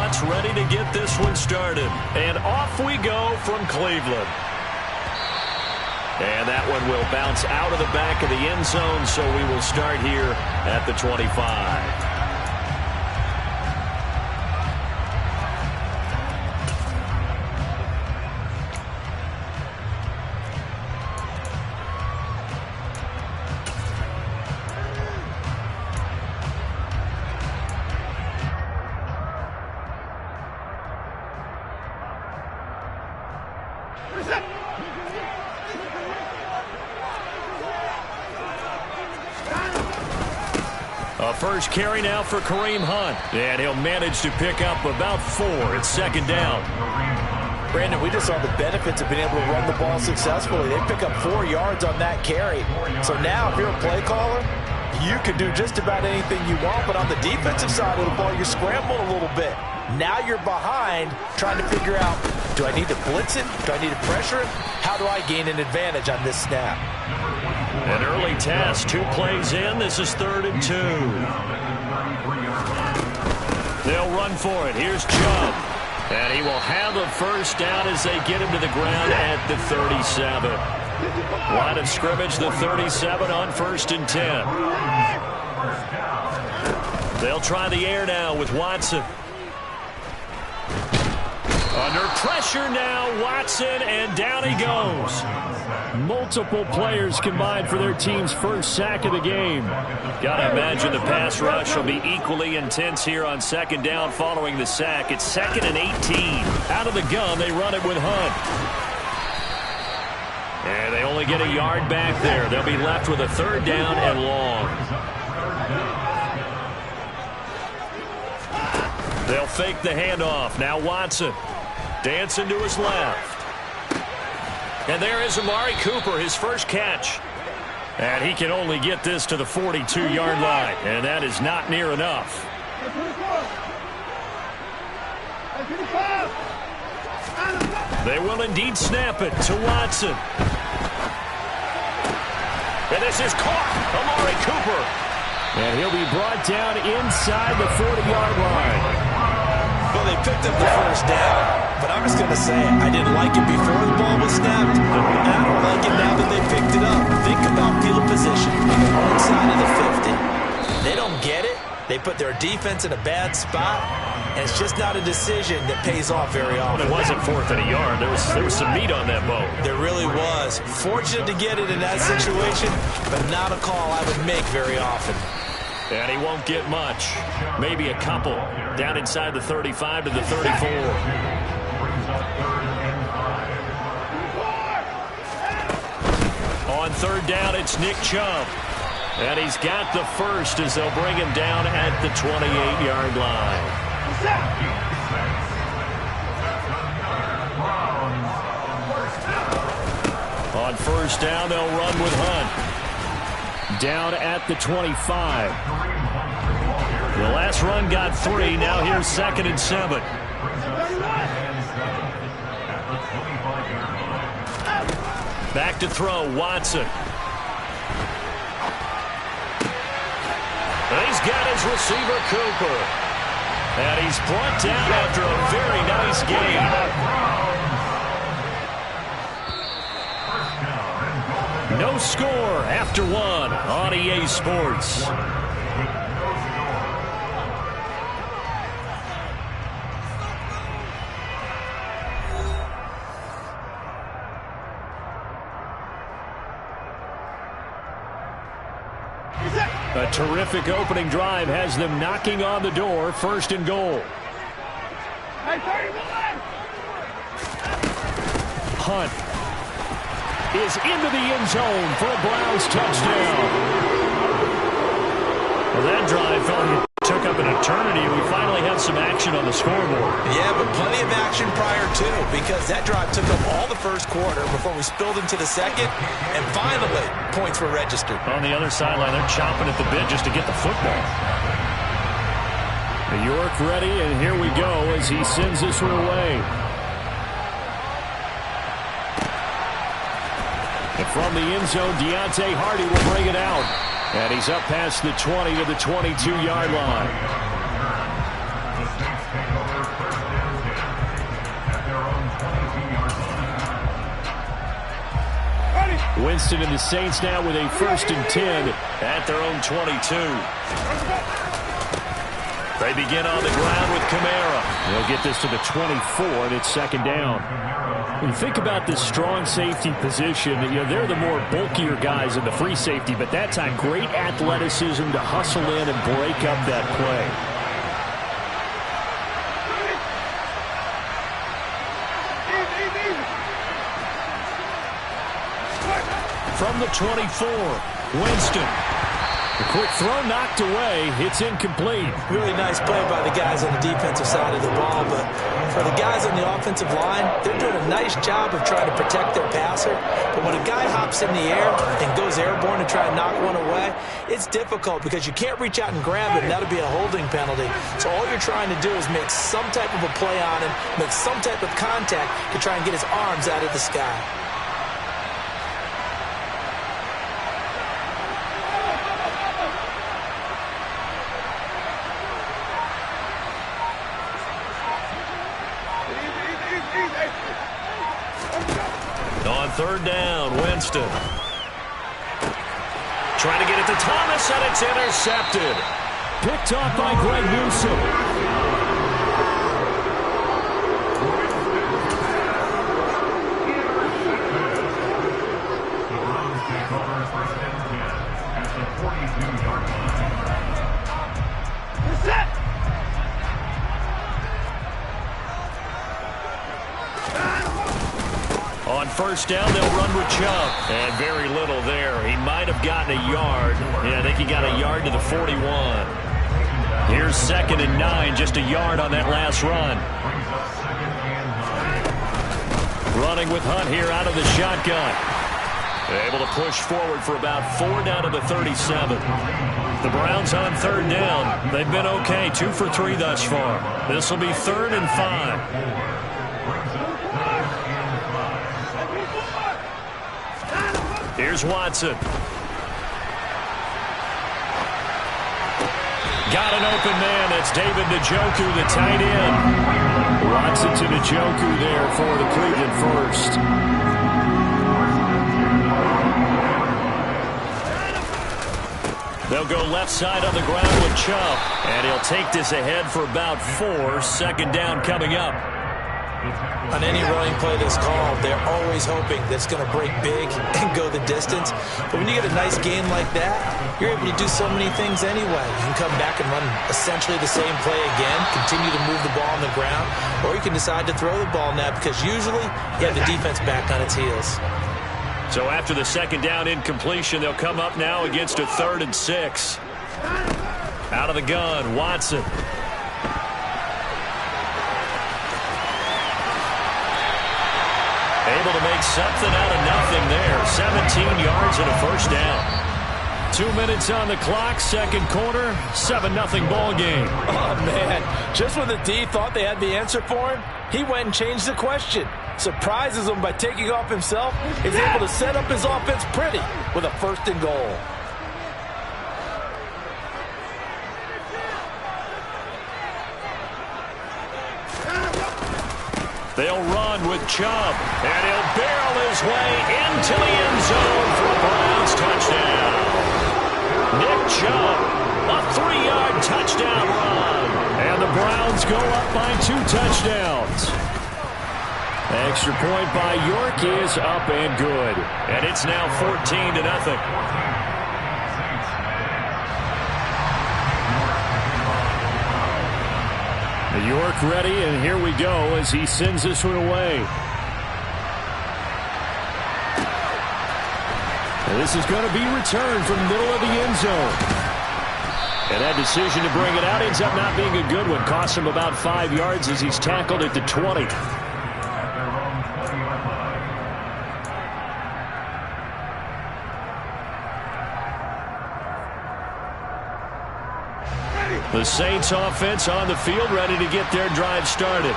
spots ready to get this one started. And off we go from Cleveland. And that one will bounce out of the back of the end zone, so we will start here at the 25. First carry now for Kareem Hunt. And he'll manage to pick up about 4. It's second down. Brandon, we just saw the benefits of being able to run the ball successfully. They pick up 4 yards on that carry. So now, if you're a play caller, you can do just about anything you want. But on the defensive side of the ball, you're scrambling a little bit. Now you're behind, trying to figure out, do I need to blitz it? Do I need to pressure it? How do I gain an advantage on this snap? An early test, 2 plays in. This is 3rd and 2. They'll run for it. Here's Chubb. And he will have a first down as they get him to the ground at the 37. Line of scrimmage, the 37 on 1st and 10. They'll try the air now with Watson. Under pressure now, Watson, and down he goes. Multiple players combined for their team's first sack of the game. Gotta imagine the pass rush will be equally intense here on second down following the sack. It's 2nd and 18. Out of the gun, they run it with Hunt. And they only get a yard back there. They'll be left with a 3rd down and long. They'll fake the handoff. Now Watson. Dancing to his left. And there is Amari Cooper, his first catch. And he can only get this to the 42-yard line. And that is not near enough. They will indeed snap it to Watson. And this is caught. Amari Cooper. And he'll be brought down inside the 40-yard line. Well, they picked up the first down. But I'm just going to say, I didn't like it before the ball was snapped, and I don't like it now that they picked it up. Think about field position on the wrong side of the 50. They don't get it. They put their defense in a bad spot, and it's just not a decision that pays off very often. Well, it wasn't 4th and a yard. There was some meat on that bone. There really was. Fortunate to get it in that situation, but not a call I would make very often. And he won't get much. Maybe a couple. Down inside the 35 to the 34. On 3rd down, it's Nick Chubb. And he's got the first as they'll bring him down at the 28-yard line. On 1st down, they'll run with Hunt. Down at the 25. The last run got 3. Now here's 2nd and 7. Back to throw, Watson. And he's got his receiver, Cooper. And he's brought down after a very nice game. No score after 1 on EA Sports. A terrific opening drive has them knocking on the door. 1st and goal. Hunt is into the end zone for a Browns touchdown. Well, that drive took up an eternity. We finally have some action on the scoreboard. Yeah, but plenty of action prior to, because that drive took up all the first quarter before we spilled into the second, and finally, points were registered. On the other sideline, they're chomping at the bit just to get the football. York ready, and here we go as he sends this one away. And from the end zone, Deontay Hardy will bring it out. And he's up past the 20 to the 22-yard line. Winston and the Saints now with a 1st and 10 at their own 22. They begin on the ground with Kamara. They'll get this to the 24, and it's 2nd down. When you think about this strong safety position, they're the more bulkier guys in the free safety, but that time, great athleticism to hustle in and break up that play. From the 24, Winston. The quick throw knocked away. It's incomplete. Really nice play by the guys on the defensive side of the ball, but for the guys on the offensive line, they're doing a nice job of trying to protect their passer. But when a guy hops in the air and goes airborne to try and knock one away, it's difficult because you can't reach out and grab it, and that'll be a holding penalty. So all you're trying to do is make some type of a play on him, make some type of contact to try and get his arms out of the sky. On 3rd down, Winston. Trying to get it to Thomas, and it's intercepted. Picked off by Greg Newsome. On 1st down, they'll run with Chubb. And very little there. He might have gotten a yard. Yeah, I think he got a yard to the 41. Here's 2nd and 9, just a yard on that last run. Running with Hunt here out of the shotgun. Able to push forward for about 4 down to the 37. The Browns on 3rd down. They've been okay, 2 for 3 thus far. This will be 3rd and 5. Here's Watson. Got an open man. That's David Njoku, the tight end. Watson to Njoku there for the Cleveland first. They'll go left side on the ground with Chubb. And he'll take this ahead for about 4. 2nd down coming up. On any running play that's called, they're always hoping that it's going to break big and go the distance. But when you get a nice gain like that, you're able to do so many things anyway. You can come back and run essentially the same play again, continue to move the ball on the ground, or you can decide to throw the ball now because usually you have the defense back on its heels. So after the 2nd down incompletion, they'll come up now against a 3rd and 6. Out of the gun, Watson. Able to make something out of nothing there. 17 yards and a 1st down. 2 minutes on the clock, 2nd quarter, 7-0 ball game. Oh, man. Just when the D thought they had the answer for him, he went and changed the question. Surprises him by taking off himself. Is able to set up his offense pretty with a 1st and goal. They'll run with Chubb, and he'll barrel his way into the end zone for a Browns touchdown. Nick Chubb, a 3-yard touchdown run, and the Browns go up by 2 touchdowns. Extra point by York is up and good, and it's now 14-0. York ready, and here we go as he sends this one away. And this is going to be returned from the middle of the end zone. And that decision to bring it out ends up not being a good one. Costs him about 5 yards as he's tackled at the 20. The Saints offense on the field, ready to get their drive started.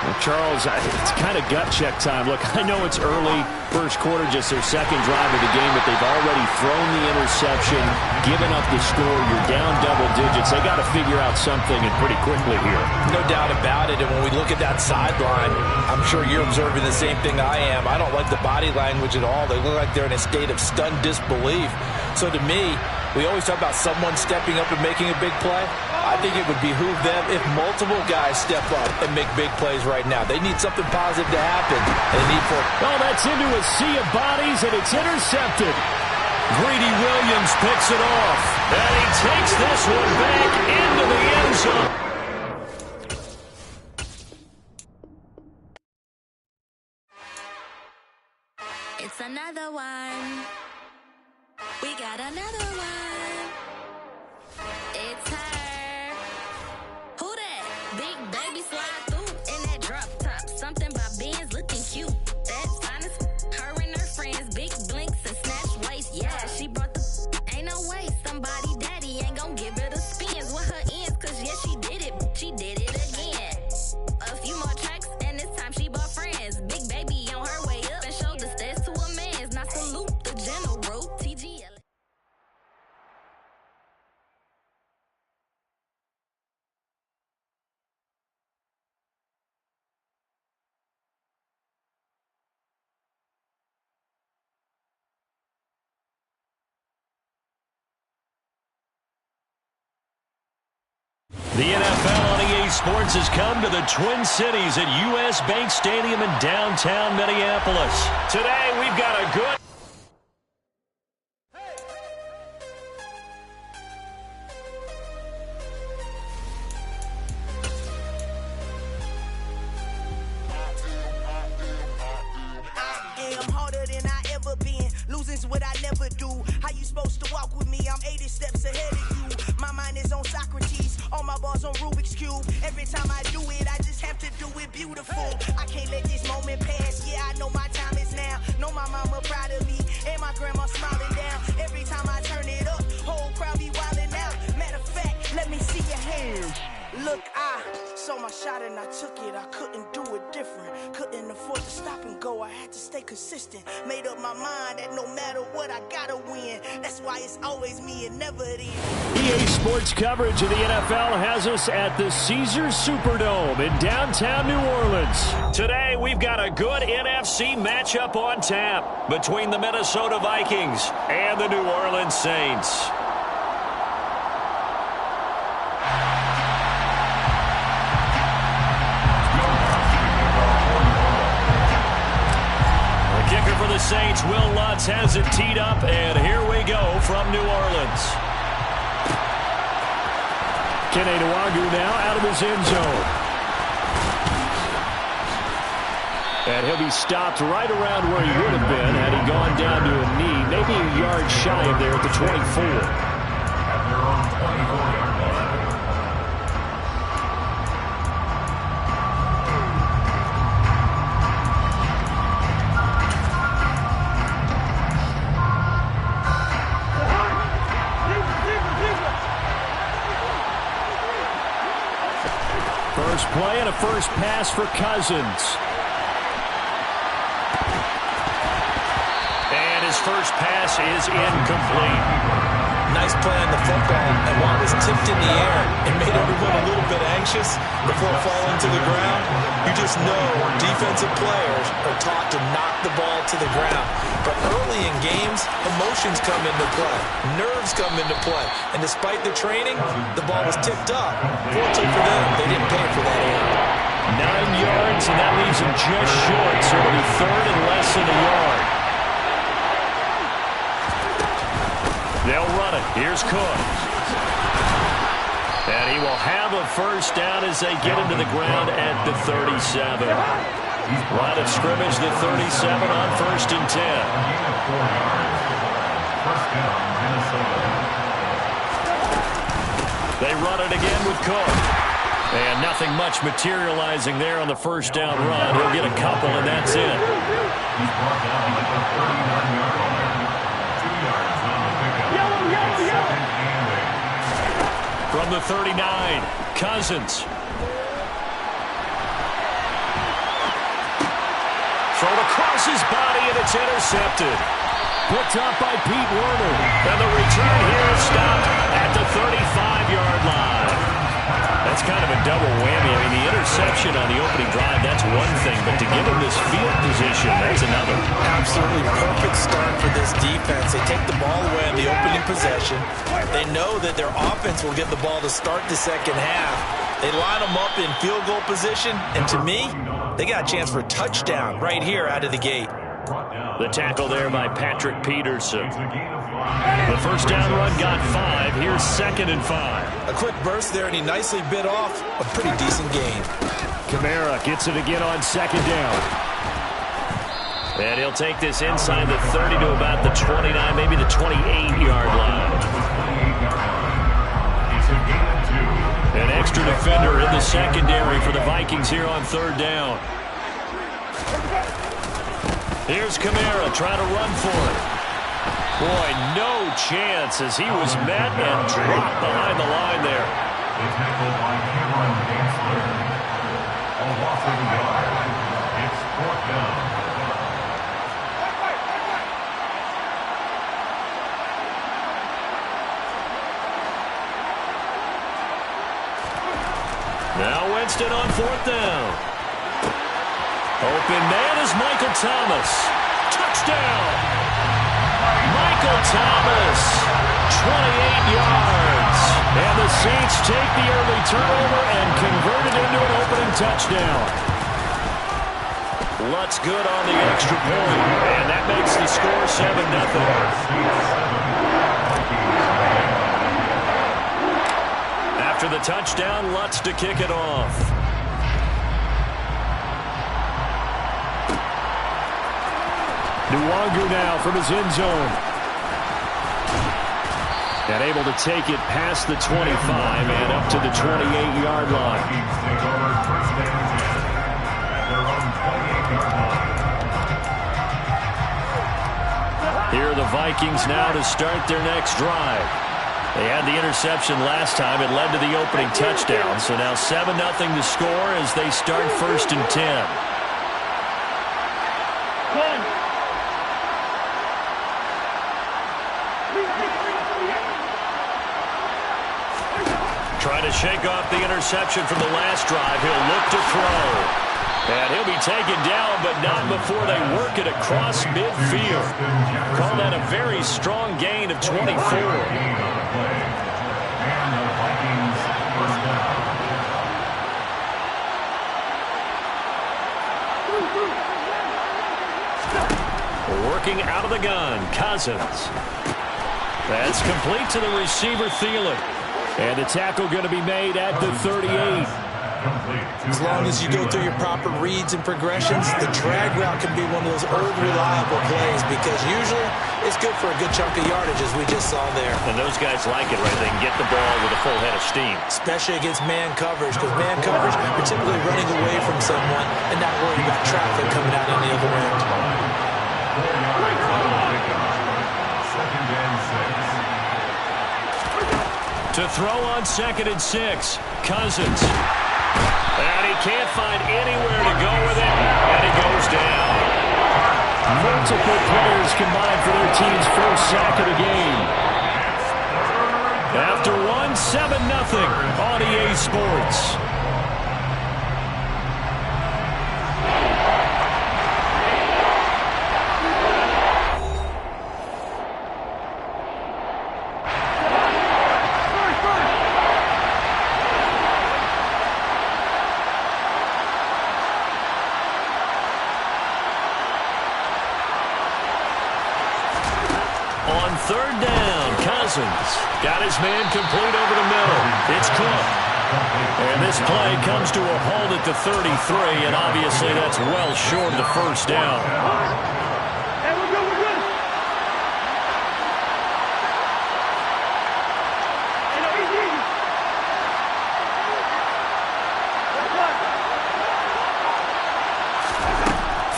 Well, Charles, it's kind of gut check time. Look, I know it's early, first quarter, just their second drive of the game, but they've already thrown the interception, given up the score. You're down double digits. They got to figure out something, and pretty quickly here. No doubt about it, and when we look at that sideline, I'm sure you're observing the same thing I am. I don't like the body language at all. They look like they're in a state of stunned disbelief. So to me, we always talk about someone stepping up and making a big play. I think it would behoove them if multiple guys step up and make big plays right now. They need something positive to happen. They need for... Oh, that's into a sea of bodies, and it's intercepted. Greedy Williams picks it off. And he takes this one back into the end zone. It's another one. We got another one. It's her. Who that? Big baby slide through in that drop top. Something about Benz looking cute. That's honest. Her and her friends, big blinks and snatch waist. Yeah, she brought the... Ain't no way somebody daddy ain't gonna give her the spins with her ends. Cause yeah, she did it. She did it again. A few more tracks and this time she bought friends. Big baby on her way up and showed the stairs to a man's. Now salute the general. TGL. The NFL on EA Sports has come to the Twin Cities at U.S. Bank Stadium in downtown Minneapolis. Today, we've got a good... Losing's what I never do. How you supposed to walk with me? I'm 80 steps ahead of you. My mind is on Socrates. All my balls on Rubik's Cube. Every time I do it, I just have to do it beautiful. I can't let this moment pass. Yeah, I know my time is now. Know my mama proud of me. And my grandma smiling down. Every time I turn it up, whole crowd be wildin' out. Matter of fact, let me see your hands. Look, I saw my shot and I took it. I couldn't do it different. Couldn't afford to stop and go. I had to stay consistent. Made up my mind that no matter what, I gotta win. That's why it's always me and never them. EA Sports coverage of the NFL has us at the Caesars Superdome in downtown New Orleans. Today, we've got a good NFC matchup on tap between the Minnesota Vikings and the New Orleans Saints. For the Saints, Will Lutz has it teed up, and here we go from New Orleans. Kene Nwangwu now out of his end zone. And he'll be stopped right around where he would have been had he gone down to a knee, maybe a yard shy of there at the 24. First play and a first pass for Cousins. And his first pass is incomplete. Nice play on the football, and while it was tipped in the air and made everyone a little bit anxious before falling to the ground, you just know defensive players are taught to knock the ball to the ground. But early in games, emotions come into play, nerves come into play, and despite the training, the ball was tipped up. Fortunately for them, they didn't pay for that error. 9 yards, and that leaves him just short, so it'll be third and less than a yard. They'll run it. Here's Cook. And he will have a first down as they get him to the ground at the 37. Line of scrimmage, the 37 on 1st and 10. They run it again with Cook. And nothing much materializing there on the first down run. He'll get a couple, and that's it. From the 39, Cousins. Throws his body, and it's intercepted. Picked up by Pete Werner. And the return here is stopped at the 35-yard line. That's kind of a double whammy. I mean, the interception on the opening drive, that's one thing. But to give him this field position, that's another. Absolutely perfect start for this defense. They take the ball away on the opening possession. They know that their offense will get the ball to start the second half. They line them up in field goal position. And to me, they got a chance for a touchdown right here out of the gate. The tackle there by Patrick Peterson. The first down run got 5. Here's 2nd and 5. A quick burst there, and he nicely bit off a pretty decent gain. Kamara gets it again on 2nd down. And he'll take this inside the 30 to about the 29, maybe the 28-yard line. An extra defender in the secondary for the Vikings here on 3rd down. Here's Kamara trying to run for it. Boy, no chance as he was met and dropped behind the line there. The tackle by Cameron Dantzler. A loss of a yard. It's 4th down. Now Winston on 4th down. Open man is Michael Thomas. Touchdown! Michael Thomas, 28 yards. And the Saints take the early turnover and convert it into an opening touchdown. Lutz good on the extra point. And that makes the score 7-0. After the touchdown, Lutz to kick it off. Nwangu now from his end zone. And able to take it past the 25 and up to the 28-yard line. Here are the Vikings now to start their next drive. They had the interception last time. It led to the opening touchdown. So now 7-0 to score as they start 1st and 10. Trying to shake off the interception from the last drive. He'll look to throw. And he'll be taken down, but not before they work it across midfield. Call that a very strong gain of 24. Working out of the gun, Cousins. That's complete to the receiver, Thielen. And the tackle going to be made at the 38. As long as you go through your proper reads and progressions, the drag route can be one of those old reliable plays because usually it's good for a good chunk of yardage as we just saw there. And those guys like it, right? They can get the ball with a full head of steam. Especially against man coverage because man coverage, you're typically running away from someone and not worrying about traffic coming out on the other end. To throw on 2nd and 6, Cousins. And he can't find anywhere to go with it, and he goes down. Multiple players combined for their team's first sack of the game. After one, 7-0 on EA Sports. On 3rd down, Cousins got his man complete over the middle. It's Cook. And this play comes to a halt at the 33, and obviously that's well short of the first down. Hey, we're good, we're good. Hey, no, easy, easy.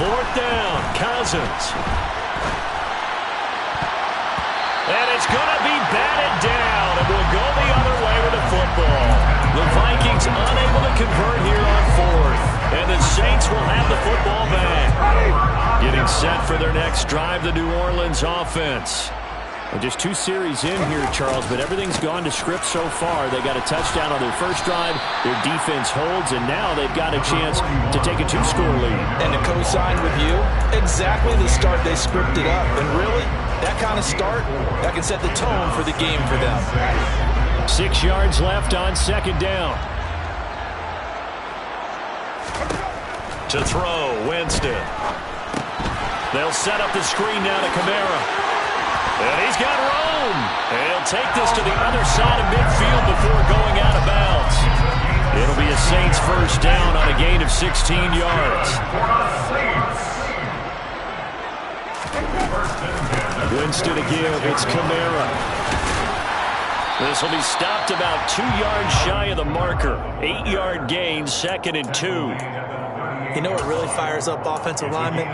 4th down, Cousins. And it's going to be batted down, and we'll go the other way with the football. The Vikings unable to convert here on 4th, and the Saints will have the football back. Getting set for their next drive, the New Orleans offense. Well, just 2 series in here, Charles, but everything's gone to script so far. They got a touchdown on their first drive. Their defense holds, and now they've got a chance to take a 2-score lead. And to co-sign with you, exactly the start they scripted up. And really, that kind of start, that can set the tone for the game for them. 6 yards left on second down. To throw, Winston. They'll set up the screen now to Kamara. And he's got room. And he'll take this to the other side of midfield before going out of bounds. It'll be a Saints first down on a gain of 16 yards. Winston to give. It's Kamara. This will be stopped about 2 yards shy of the marker. 8-yard gain, 2nd and 2. You know what really fires up offensive linemen?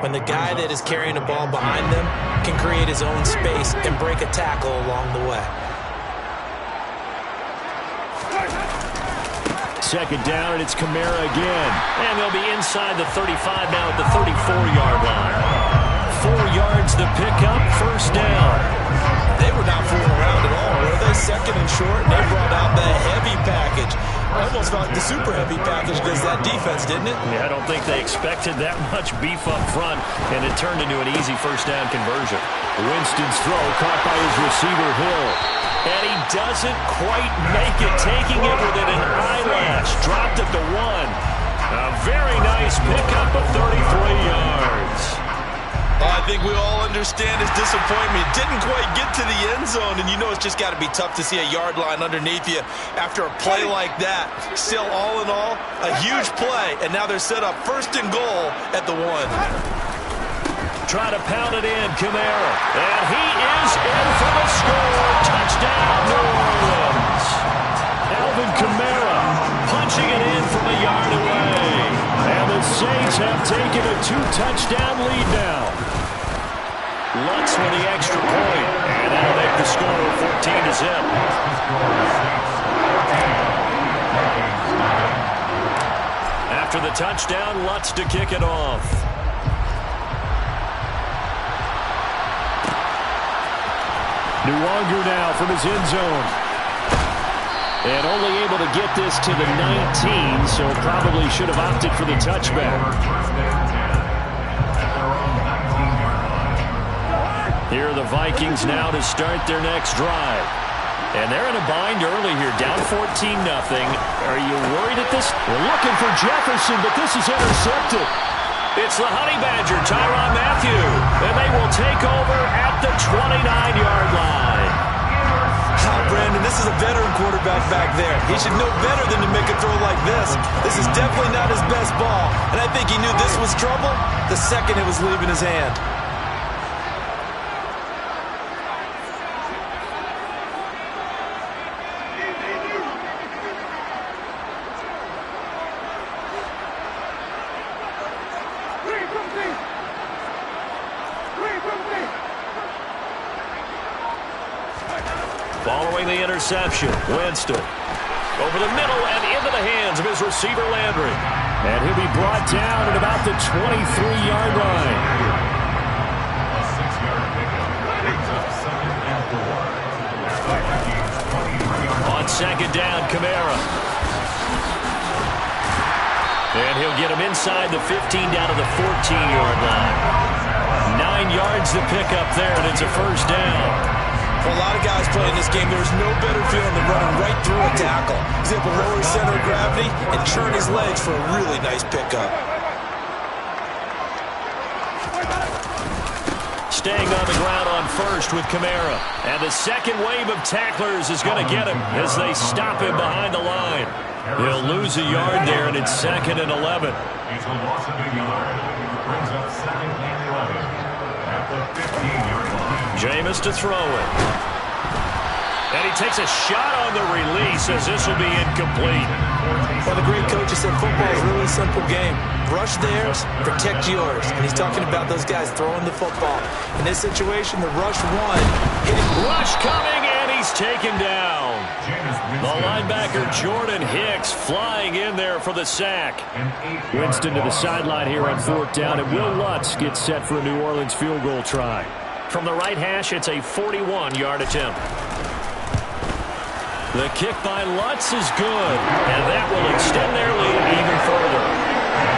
When the guy that is carrying the ball behind them can create his own space and break a tackle along the way. 2nd down, and it's Kamara again. And they'll be inside the 35 now at the 34-yard line. 4 yards the pickup, first down. They were not fooling around at all, were they? 2nd and short, and they brought out the heavy package. I almost felt like the super heavy package against that defense, didn't it? Yeah, I don't think they expected that much beef up front, and it turned into an easy first down conversion. Winston's throw caught by his receiver, Hill. And he doesn't quite make it, taking it within an eyelash. Dropped at the 1. A very nice pickup of 33 yards. I think we all understand his disappointment. Didn't quite get to the end zone, and you know it's just got to be tough to see a yard line underneath you after a play like that. Still, all in all, a huge play, and now they're set up 1st and goal at the 1. Try to pound it in, Kamara. And he is in for the score. Touchdown, New Orleans. Alvin Kamara punching it in from a yard away. And the Saints have taken a 2-touchdown lead now. Lutz with the extra point, and that'll make the score 14-0. After the touchdown, Lutz to kick it off. Nwangu now from his end zone. And only able to get this to the 19, so probably should have opted for the touchback. Here are the Vikings now to start their next drive. And they're in a bind early here, down 14-0. Are you worried at this? We're looking for Jefferson, but this is intercepted. It's the Honey Badger, Tyrann Mathieu. And they will take over at the 29-yard line. Brandon, this is a veteran quarterback back there. He should know better than to make a throw like this. This is definitely not his best ball. And I think he knew this was trouble the second it was leaving his hand. Following the interception, Winston over the middle and into the hands of his receiver, Landry. And he'll be brought down at about the 23-yard line. On 2nd down, Kamara. And he'll get him inside the 15 down to the 14-yard line. 9 yards to pick up there, and it's a first down. For a lot of guys playing this game, there's no better feeling than running right through a tackle. He's able to lower his center of gravity and turn his legs for a really nice pickup. Staying on the ground on first with Kamara. And the second wave of tacklers is going to get him as they stop him behind the line. He'll lose a yard there, and it's 2nd and 11. It's a loss of a yard. Brings up 2nd and 11 at the 15-yard line. Jameis to throw it. And he takes a shot on the release as this will be incomplete. Well, the great coach has said football is a really simple game. Rush theirs, protect yours. And he's talking about those guys throwing the football. In this situation, the rush won. Rush coming, and he's taken down. The linebacker Jordan Hicks flying in there for the sack. Winston to the sideline here on 4th down, and Will Lutz gets set for a New Orleans field goal try. From the right hash, it's a 41-yard attempt. The kick by Lutz is good, and that will extend their lead even further.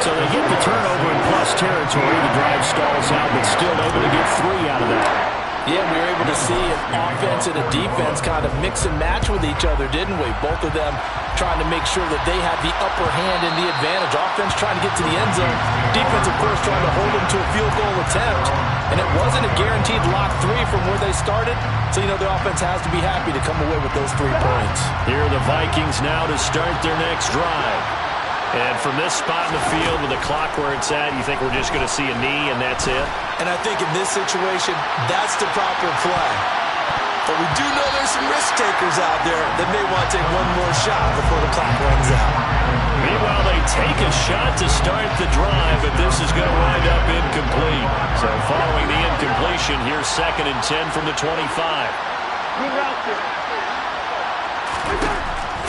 So they get the turnover in plus territory. The drive stalls out, but still able to get 3 out of that. Yeah, we were able to see an offense and a defense kind of mix and match with each other, didn't we? Both of them trying to make sure that they have the upper hand and the advantage. Offense trying to get to the end zone. Defense, of course, trying to hold them to a field goal attempt. And it wasn't a guaranteed lock 3 from where they started. So, you know, the offense has to be happy to come away with those 3 points. Here are the Vikings now to start their next drive. And from this spot in the field with the clock where it's at, you think we're just going to see a knee and that's it? And I think in this situation, that's the proper play. But we do know there's some risk takers out there that may want to take one more shot before the clock runs out. Meanwhile, they take a shot to start the drive, but this is going to wind up incomplete. So following the incompletion, here's 2nd and 10 from the 25.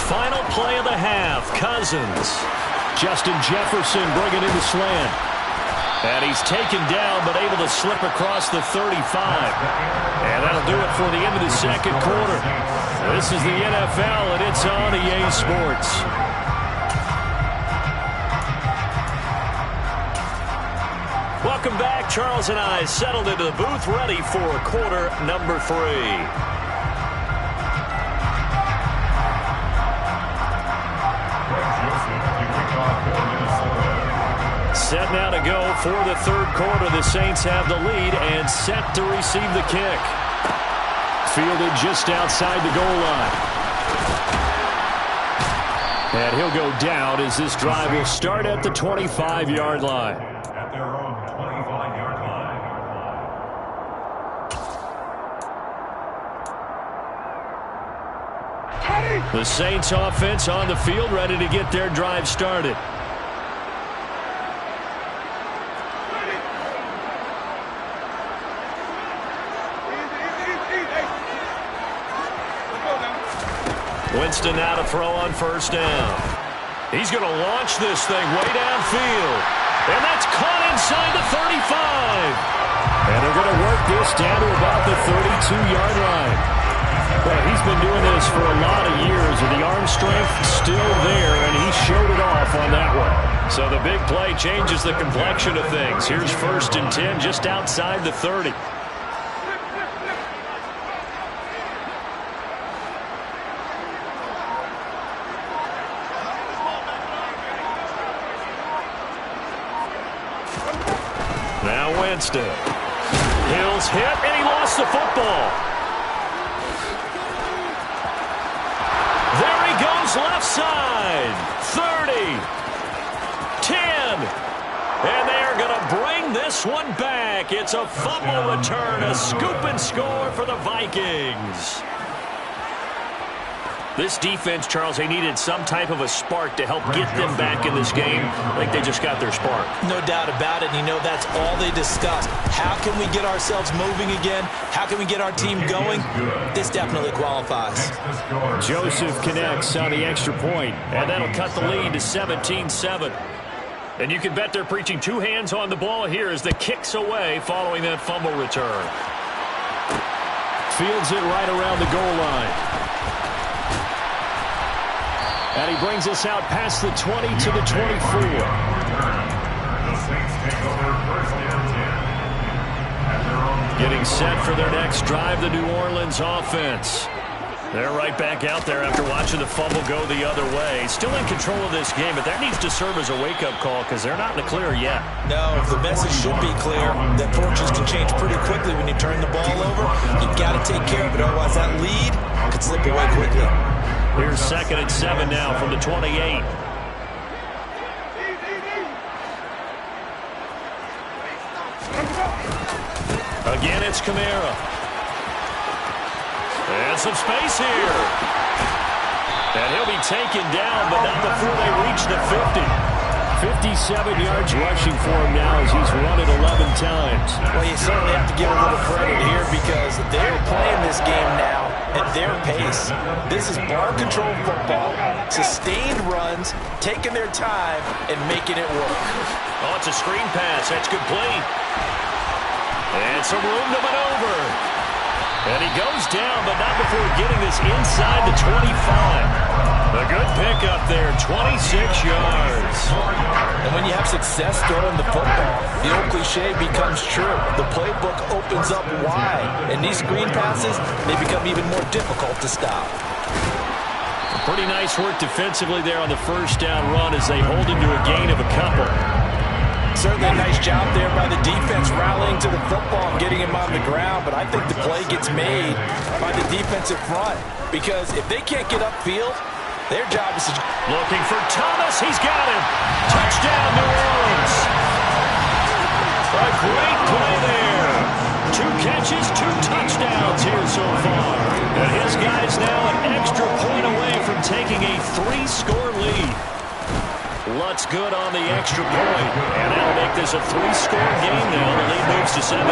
Final play of the half, Cousins. Justin Jefferson bringing in the slant. And he's taken down, but able to slip across the 35. And that'll do it for the end of the 2nd quarter. This is the NFL, and it's on EA Sports. Welcome back. Charles and I settled into the booth, ready for quarter number 3. Set now to go for the 3rd quarter. The Saints have the lead and set to receive the kick. Fielded just outside the goal line. And he'll go down as this drive will start at the 25-yard line. At their own 25-yard line. The Saints offense on the field, ready to get their drive started. Winston now to throw on 1st down. He's going to launch this thing way downfield. And that's caught inside the 35. And they're going to work this down to about the 32-yard line. Well, he's been doing this for a lot of years, and the arm strength still there, and he showed it off on that one. So the big play changes the complexion of things. Here's 1st and 10 just outside the 30. Now Winston. Hill's hit, and he lost the football. There he goes left side. 30. 10. And they are going to bring this one back. It's a fumble return, a scoop and score for the Vikings. This defense, Charles, they needed some type of a spark to help get them back in this game. I think they just got their spark. No doubt about it. You know, that's all they discussed. How can we get ourselves moving again? How can we get our team going? This definitely qualifies. Joseph connects on the extra point, and that'll cut the lead to 17-7. And you can bet they're preaching 2 hands on the ball here as the kick's away following that fumble return. Fields it right around the goal line. And he brings us out past the 20 to the 24. The Saints take over 1st and 10. At their own Getting set for their next drive, the New Orleans offense. They're right back out there after watching the fumble go the other way. Still in control of this game, but that needs to serve as a wake-up call because they're not in the clear yet. No, the message should be clear that fortunes can change pretty quickly when you turn the ball over. You've got to take care of it, otherwise that lead could slip away quickly. Here's 2nd and 7 now from the 28. Again, it's Kamara. And some space here. And he'll be taken down, but not before they reach the 50. 57 yards rushing for him now as he's run it 11 times. Well, you certainly have to give a little credit here because they're playing this game now at their pace. This is ball control football, sustained runs, taking their time, and making it work. Oh, it's a screen pass. That's complete. And some room to maneuver. And he goes down, but not before getting this inside the 25. A good pickup there, 26 yards. And when you have success throwing the football, the old cliche becomes true. The playbook opens up wide, and these screen passes, they become even more difficult to stop. Pretty nice work defensively there on the first down run as they hold him to a gain of a couple. Certainly a nice job there by the defense rallying to the football and getting him on the ground, but I think the play gets made by the defensive front because if they can't get upfield, their job is to... Looking for Thomas. He's got him. Touchdown, New Orleans. A great play there. 2 catches, 2 touchdowns here so far. And his guy's now an extra point away from taking a 3-score lead. Lutz good on the extra point. And that'll make this a 3-score game now. The lead moves to 17.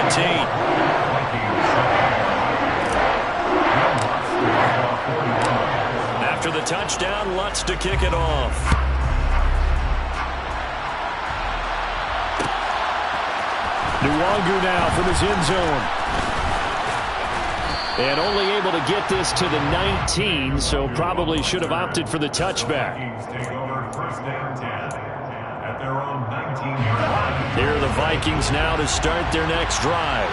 After the touchdown, Lutz to kick it off. Nwangu now from his end zone. And only able to get this to the 19, so probably should have opted for the touchback. Take over first and 10 at their own 19-yard line. Here are the Vikings now to start their next drive.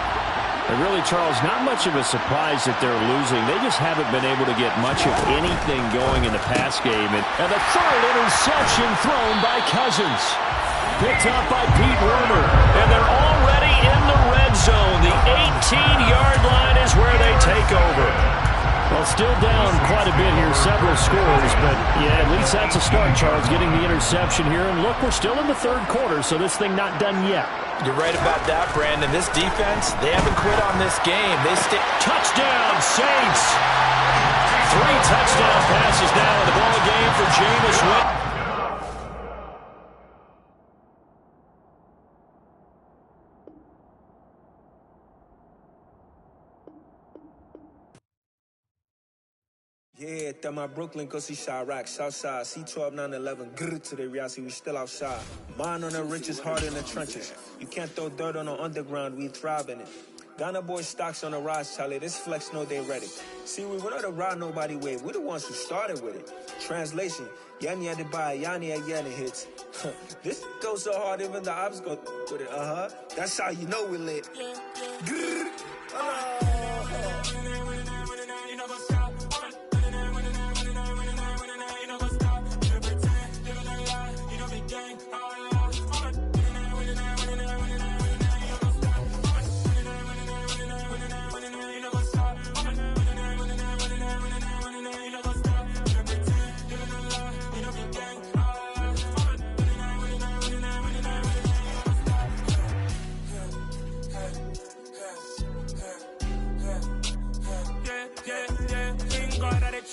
And really, Charles, not much of a surprise that they're losing. They just haven't been able to get much of anything going in the pass game. And the third interception thrown by Cousins. Picked up by Pete Werner. And they're already in the red zone. The 18-yard line is where they take over. Well, still down quite a bit here, several scores. But, yeah, at least that's a start, Charles, getting the interception here. And, look, we're still in the third quarter, so this thing not done yet. You're right about that, Brandon. This defense, they haven't quit on this game. They stay. Touchdown, Saints! 3 touchdown passes now in the ball game for Jameis Winston. Yeah, that my Brooklyn, go see Chirac, Southside, C12, 911, grr to the reality, we still outside. Mine on the richest, heart in the trenches. You can't throw dirt on the underground, we thrive in it. Ghana boys stocks on the rise, Charlie, this flex know they ready. See, we went on the ride nobody wave, we the ones who started with it. Translation, Yanni had to buy, Yanni had Yanni hits. This goes so hard, even the ops go with it, That's how you know we lit. Grr,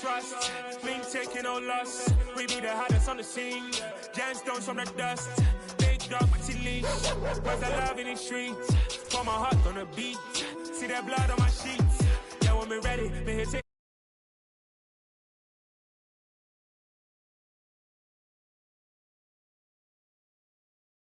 trust, we ain't taking no loss. We be the hottest on the scene. Gemstones from the dust. Big dog with your leash. Where's the love in the streets? Pour my heart on the beat. See that blood on my sheets. Yeah, when we ready, me hit it.